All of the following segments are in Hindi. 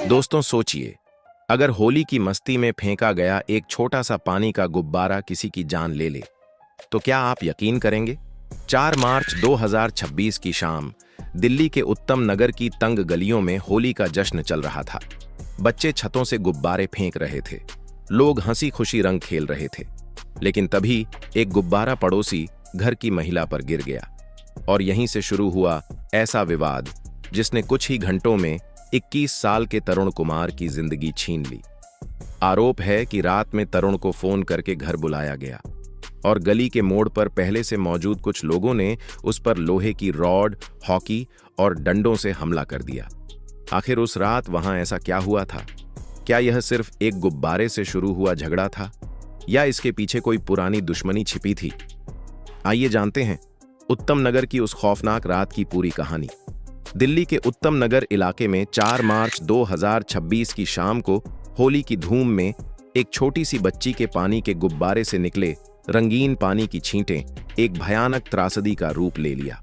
दोस्तों सोचिए, अगर होली की मस्ती में फेंका गया एक छोटा सा पानी का गुब्बारा किसी की जान ले ले, तो क्या आप यकीन करेंगे? 4 मार्च 2026 की शाम दिल्ली के उत्तम नगर की तंग गलियों में होली का जश्न चल रहा था। बच्चे छतों से गुब्बारे फेंक रहे थे, लोग हंसी खुशी रंग खेल रहे थे। लेकिन तभी एक गुब्बारा पड़ोसी घर की महिला पर गिर गया और यहीं से शुरू हुआ ऐसा विवाद जिसने कुछ ही घंटों में 21 साल के तरुण कुमार की जिंदगी छीन ली। आरोप है कि रात में तरुण को फोन करके घर बुलाया गया और गली के मोड़ पर पहले से मौजूद कुछ लोगों ने उस पर लोहे की रॉड, हॉकी और डंडों से हमला कर दिया। आखिर उस रात वहां ऐसा क्या हुआ था? क्या यह सिर्फ एक गुब्बारे से शुरू हुआ झगड़ा था या इसके पीछे कोई पुरानी दुश्मनी छिपी थी? आइए जानते हैं उत्तम नगर की उस खौफनाक रात की पूरी कहानी। दिल्ली के उत्तम नगर इलाके में 4 मार्च 2026 की शाम को होली की धूम में एक छोटी सी बच्ची के पानी के गुब्बारे से निकले रंगीन पानी की छींटें एक भयानक त्रासदी का रूप ले लिया।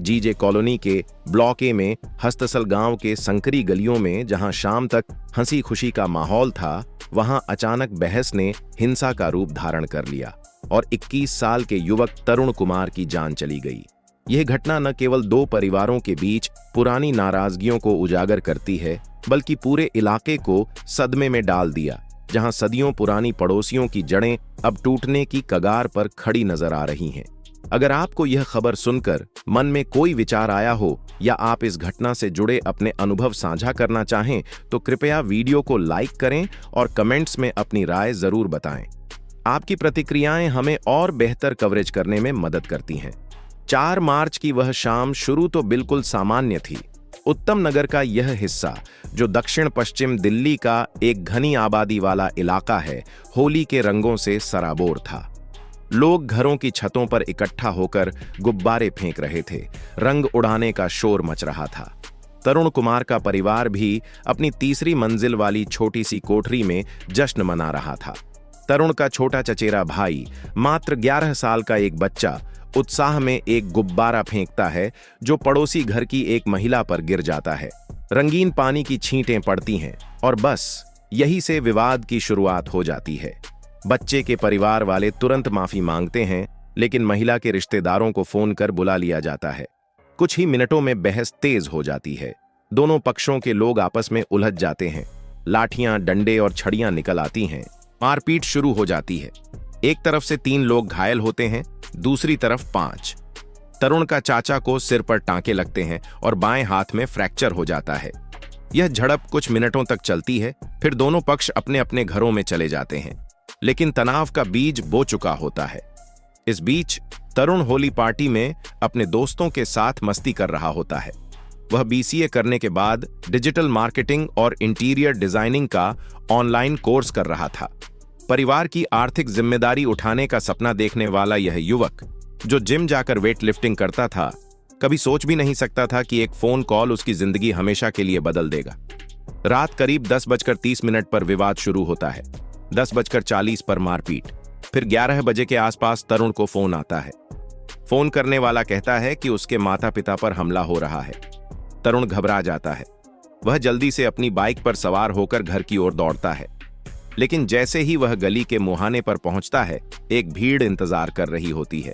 जीजे कॉलोनी के ब्लॉक ए में हस्तसल गांव के संकरी गलियों में जहां शाम तक हंसी खुशी का माहौल था, वहां अचानक बहस ने हिंसा का रूप धारण कर लिया और 21 साल के युवक तरुण कुमार की जान चली गई। यह घटना न केवल दो परिवारों के बीच पुरानी नाराजगियों को उजागर करती है, बल्कि पूरे इलाके को सदमे में डाल दिया, जहां सदियों पुरानी पड़ोसियों की जड़ें अब टूटने की कगार पर खड़ी नजर आ रही हैं। अगर आपको यह खबर सुनकर मन में कोई विचार आया हो या आप इस घटना से जुड़े अपने अनुभव साझा करना चाहें, तो कृपया वीडियो को लाइक करें और कमेंट्स में अपनी राय जरूर बताएं। आपकी प्रतिक्रियाएं हमें और बेहतर कवरेज करने में मदद करती हैं। 4 मार्च की वह शाम शुरू तो बिल्कुल सामान्य थी। उत्तम नगर का यह हिस्सा, जो दक्षिण पश्चिम दिल्ली का एक घनी आबादी वाला इलाका है, होली के रंगों से सराबोर था। लोग घरों की छतों पर इकट्ठा होकर गुब्बारे फेंक रहे थे, रंग उड़ाने का शोर मच रहा था। तरुण कुमार का परिवार भी अपनी तीसरी मंजिल वाली छोटी सी कोठरी में जश्न मना रहा था। तरुण का छोटा चचेरा भाई, मात्र 11 साल का एक बच्चा, उत्साह में एक गुब्बारा फेंकता है जो पड़ोसी घर की एक महिला पर गिर जाता है। रंगीन पानी की छींटें पड़ती हैं और बस यही से विवाद की शुरुआत हो जाती है। बच्चे के परिवार वाले तुरंत माफी मांगते हैं, लेकिन महिला के रिश्तेदारों को फोन कर बुला लिया जाता है। कुछ ही मिनटों में बहस तेज हो जाती है। दोनों पक्षों के लोग आपस में उलझ जाते हैं। लाठियां, डंडे और छड़ियां निकल आती हैं। मारपीट शुरू हो जाती है। एक तरफ से 3 लोग घायल होते हैं, दूसरी तरफ 5। तरुण का चाचा को सिर पर टांके लगते हैं और बाएं हाथ में फ्रैक्चर हो जाता है। यह झड़प कुछ मिनटों तक चलती है, फिर दोनों पक्ष अपने अपने घरों में चले जाते हैं, लेकिन तनाव का बीज बो चुका होता है। इस बीच तरुण होली पार्टी में अपने दोस्तों के साथ मस्ती कर रहा होता है। वह बीसीए करने के बाद डिजिटल मार्केटिंग और इंटीरियर डिजाइनिंग का ऑनलाइन कोर्स कर रहा था। परिवार की आर्थिक जिम्मेदारी उठाने का सपना देखने वाला यह युवक, जो जिम जाकर वेट लिफ्टिंग करता था, कभी सोच भी नहीं सकता था कि एक फोन कॉल उसकी जिंदगी हमेशा के लिए बदल देगा। रात करीब 10:30 पर विवाद शुरू होता है। 10:40 पर मारपीट। फिर 11 बजे के आसपास तरुण को फोन आता है। फोन करने वाला कहता है कि उसके माता पिता पर हमला हो रहा है। तरुण घबरा जाता है। वह जल्दी से अपनी बाइक पर सवार होकर घर की ओर दौड़ता है, लेकिन जैसे ही वह गली के मुहाने पर पहुंचता है, एक भीड़ इंतजार कर रही होती है।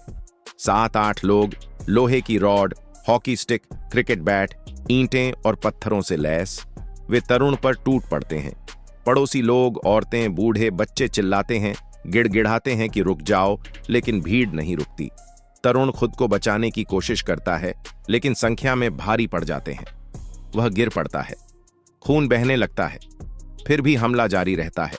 7-8 लोग लोहे की rod, hockey stick, cricket bat, ईंटें और पत्थरों से लैस। वे तरुण पर टूट पड़ते हैं। पड़ोसी लोग, औरतें, बूढ़े, बच्चे चिल्लाते हैं, गिड़गिड़ाते हैं कि रुक जाओ, लेकिन भीड़ नहीं रुकती। तरुण खुद को बचाने की कोशिश करता है, लेकिन संख्या में भारी पड़ जाते हैं। वह गिर पड़ता है। खून बहने लगता है। फिर भी हमला जारी रहता है।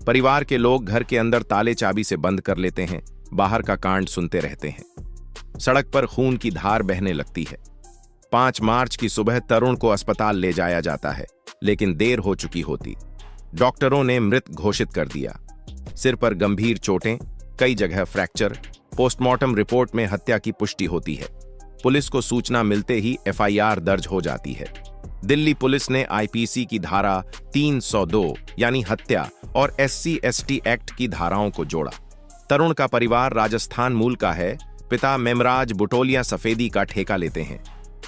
परिवार के लोग घर के अंदर ताले चाबी से बंद कर लेते हैं, बाहर का कांड सुनते रहते हैं। सड़क पर खून की धार बहने लगती है। 5 मार्च की सुबह तरुण को अस्पताल ले जाया जाता है, लेकिन देर हो चुकी होती। डॉक्टरों ने मृत घोषित कर दिया। सिर पर गंभीर चोटें, कई जगह फ्रैक्चर। पोस्टमार्टम रिपोर्ट में हत्या की पुष्टि होती है। पुलिस को सूचना मिलते ही एफआईआर दर्ज हो जाती है। दिल्ली पुलिस ने आईपीसी की धारा 302 यानी हत्या और SC/ST एक्ट की धाराओं को जोड़ा। तरुण का परिवार राजस्थान मूल का है। पिता मेमराज बुटोलिया सफेदी का ठेका लेते हैं।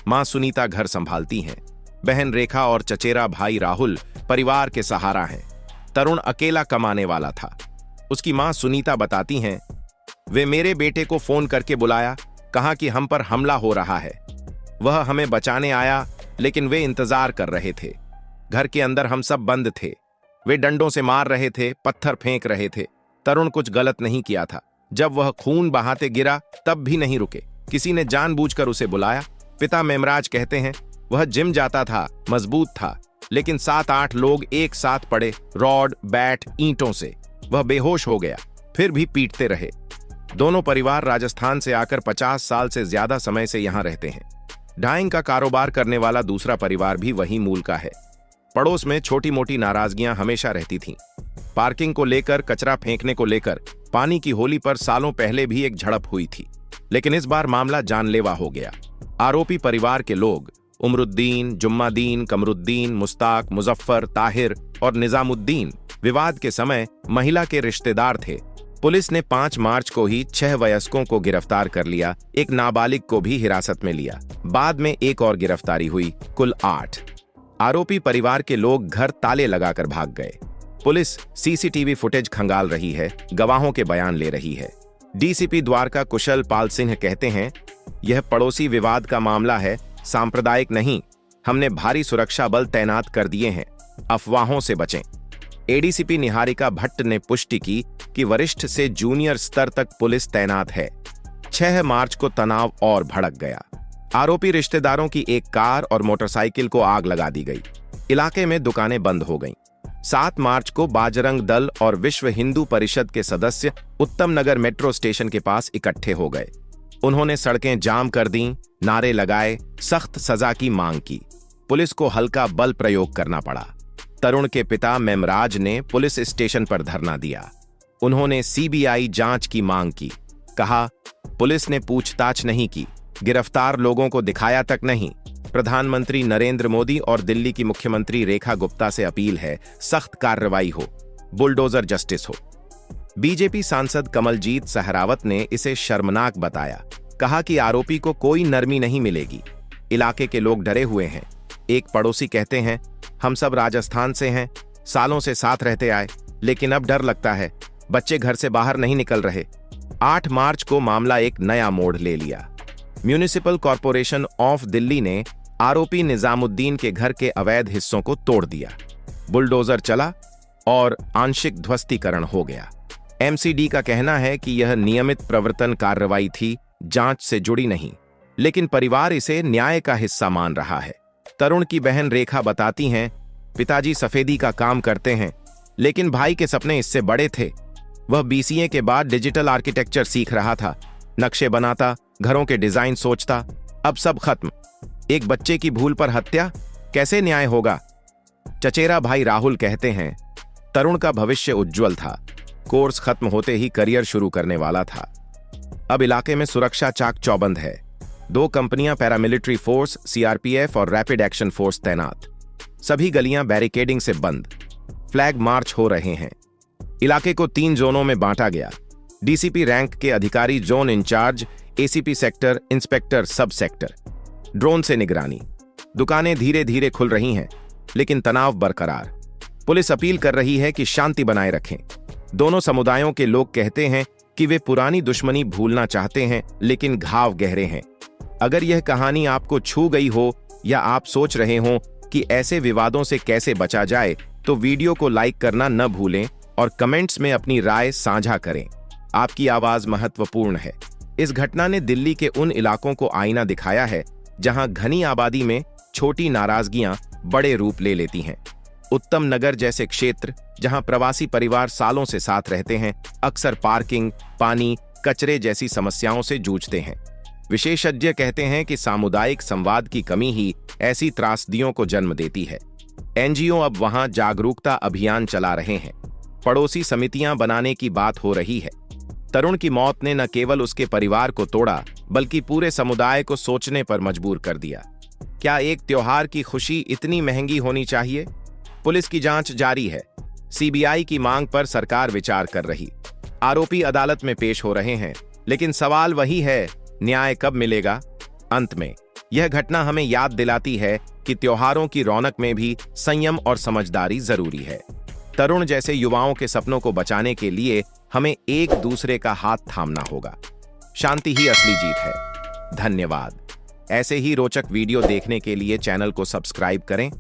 मां सुनीता घर संभालती हैं। बहन रेखा और चचेरा भाई राहुल परिवार के सहारा हैं। तरुण अकेला कमाने वाला था। उसकी मां सुनीता बताती हैं, वे मेरे बेटे को फोन करके बुलाया, कहा कि हम पर हमला हो रहा है। वह हमें बचाने आया, लेकिन वे इंतजार कर रहे थे। घर के अंदर हम सब बंद थे। वे डंडों से मार रहे थे, पत्थर फेंक रहे थे। तरुण कुछ गलत नहीं किया था। जब वह खून बहाते गिरा तब भी नहीं रुके। किसी ने जानबूझकर उसे बुलाया। पिता मेमराज कहते हैं, वह जिम जाता था, मजबूत था, लेकिन 7-8 लोग एक साथ पड़े, रॉड, बैट, ईंटों से। वह बेहोश हो गया, फिर भी पीटते रहे। दोनों परिवार राजस्थान से आकर 50 साल से ज्यादा समय से यहां रहते हैं। डाइंग का कारोबार करने वाला दूसरा परिवार भी वही मूल का है। पड़ोस में छोटी मोटी नाराजगियां हमेशा रहती थीं। पार्किंग को लेकर, कचरा फेंकने को लेकर, पानी की होली पर सालों पहले भी एक झड़प हुई थी, लेकिन इस बार मामला जानलेवा हो गया। आरोपी परिवार के लोग उमरुद्दीन, जुम्मादीन, कमरुद्दीन, मुस्ताक, मुजफ्फर, ताहिर और निजामुद्दीन विवाद के समय महिला के रिश्तेदार थे। पुलिस ने 5 मार्च को ही 6 वयस्कों को गिरफ्तार कर लिया, एक नाबालिग को भी हिरासत में लिया। बाद में एक और गिरफ्तारी हुई, कुल 8। आरोपी परिवार के लोग घर ताले लगाकर भाग गए। पुलिस सीसीटीवी फुटेज खंगाल रही है, गवाहों के बयान ले रही है। डीसीपी द्वारका कुशल पाल सिंह कहते हैं, यह पड़ोसी विवाद का मामला है, सांप्रदायिक नहीं। हमने भारी सुरक्षा बल तैनात कर दिए हैं, अफवाहों से बचें। एडीसीपी निहारिका भट्ट ने पुष्टि की कि वरिष्ठ से जूनियर स्तर तक पुलिस तैनात है। 6 मार्च को तनाव और भड़क गया। आरोपी रिश्तेदारों की एक कार और मोटरसाइकिल को आग लगा दी गई। इलाके में दुकानें बंद हो गईं। 7 मार्च को बाजरंग दल और विश्व हिंदू परिषद के सदस्य उत्तम नगर मेट्रो स्टेशन के पास इकट्ठे हो गए। उन्होंने सड़कें जाम कर दीं, नारे लगाए, सख्त सजा की मांग की। पुलिस को हल्का बल प्रयोग करना पड़ा। तरुण के पिता मेमराज ने पुलिस स्टेशन पर धरना दिया। उन्होंने सीबीआई जांच की मांग की। कहा, पुलिस ने पूछताछ नहीं की, गिरफ्तार लोगों को दिखाया तक नहीं। प्रधानमंत्री नरेंद्र मोदी और दिल्ली की मुख्यमंत्री रेखा गुप्ता से अपील है, सख्त कार्रवाई हो, बुलडोजर जस्टिस हो। बीजेपी सांसद कमलजीत सहरावत ने इसे शर्मनाक बताया। कहा कि आरोपी को कोई नरमी नहीं मिलेगी। इलाके के लोग डरे हुए हैं। एक पड़ोसी कहते हैं, हम सब राजस्थान से हैं, सालों से साथ रहते आए, लेकिन अब डर लगता है, बच्चे घर से बाहर नहीं निकल रहे। 8 मार्च को मामला एक नया मोड़ ले लिया। म्यूनिसिपल कॉरपोरेशन ऑफ दिल्ली ने आरोपी निजामुद्दीन के घर के अवैध हिस्सों को तोड़ दिया। बुलडोजर चला और आंशिक ध्वस्तीकरण हो गया। एमसीडी का कहना है कि यह नियमित प्रवर्तन कार्रवाई थी, जांच से जुड़ी नहीं, लेकिन परिवार इसे न्याय का हिस्सा मान रहा है। तरुण की बहन रेखा बताती हैं, पिताजी सफेदी का काम करते हैं, लेकिन भाई के सपने इससे बड़े थे। वह बीसीए के बाद डिजिटल आर्किटेक्चर सीख रहा था, नक्शे बनाता, घरों के डिजाइन सोचता। अब सब खत्म। एक बच्चे की भूल पर हत्या, कैसे न्याय होगा? चचेरा भाई राहुल कहते हैं, तरुण का भविष्य उज्जवल था, कोर्स खत्म होते ही करियर शुरू करने वाला था। अब इलाके में सुरक्षा चाक चौबंद है। 2 कंपनियां पैरामिलिट्री फोर्स, सीआरपीएफ और रैपिड एक्शन फोर्स तैनात। सभी गलियां बैरिकेडिंग से बंद। फ्लैग मार्च हो रहे हैं। इलाके को 3 जोनों में बांटा गया। डीसीपी रैंक के अधिकारी zone in charge, ACP sector, inspector sub sector. Drone से निगरानी। दुकानें धीरे धीरे खुल रही हैं, लेकिन तनाव बरकरार। पुलिस अपील कर रही है कि शांति बनाए रखें। दोनों समुदायों के लोग कहते हैं कि वे पुरानी दुश्मनी भूलना चाहते हैं, लेकिन घाव गहरे हैं। अगर यह कहानी आपको छू गई हो या आप सोच रहे हो कि ऐसे विवादों से कैसे बचा जाए, तो वीडियो को लाइक करना न भूलें और कमेंट्स में अपनी राय साझा करें। आपकी आवाज महत्वपूर्ण है। इस घटना ने दिल्ली के उन इलाकों को आईना दिखाया है जहां घनी आबादी में छोटी नाराजगियां बड़े रूप ले लेती हैं। उत्तम नगर जैसे क्षेत्र, जहां प्रवासी परिवार सालों से साथ रहते हैं, अक्सर पार्किंग, पानी, कचरे जैसी समस्याओं से जूझते हैं। विशेषज्ञ कहते हैं कि सामुदायिक संवाद की कमी ही ऐसी त्रासदियों को जन्म देती है। एनजीओ अब वहां जागरूकता अभियान चला रहे हैं। पड़ोसी समितियां बनाने की बात हो रही है। तरुण की मौत ने न केवल उसके परिवार को तोड़ा, बल्कि पूरे समुदाय को सोचने पर मजबूर कर दिया। क्या एक त्योहार की खुशी इतनी महंगी होनी चाहिए? पुलिस की जांच जारी है। सीबीआई की मांग पर सरकार विचार कर रही। आरोपी अदालत में पेश हो रहे हैं, लेकिन सवाल वही है, न्याय कब मिलेगा? अंत में यह घटना हमें याद दिलाती है कि त्योहारों की रौनक में भी संयम और समझदारी जरूरी है। तरुण जैसे युवाओं के सपनों को बचाने के लिए हमें एक दूसरे का हाथ थामना होगा। शांति ही असली जीत है। धन्यवाद। ऐसे ही रोचक वीडियो देखने के लिए चैनल को सब्सक्राइब करें।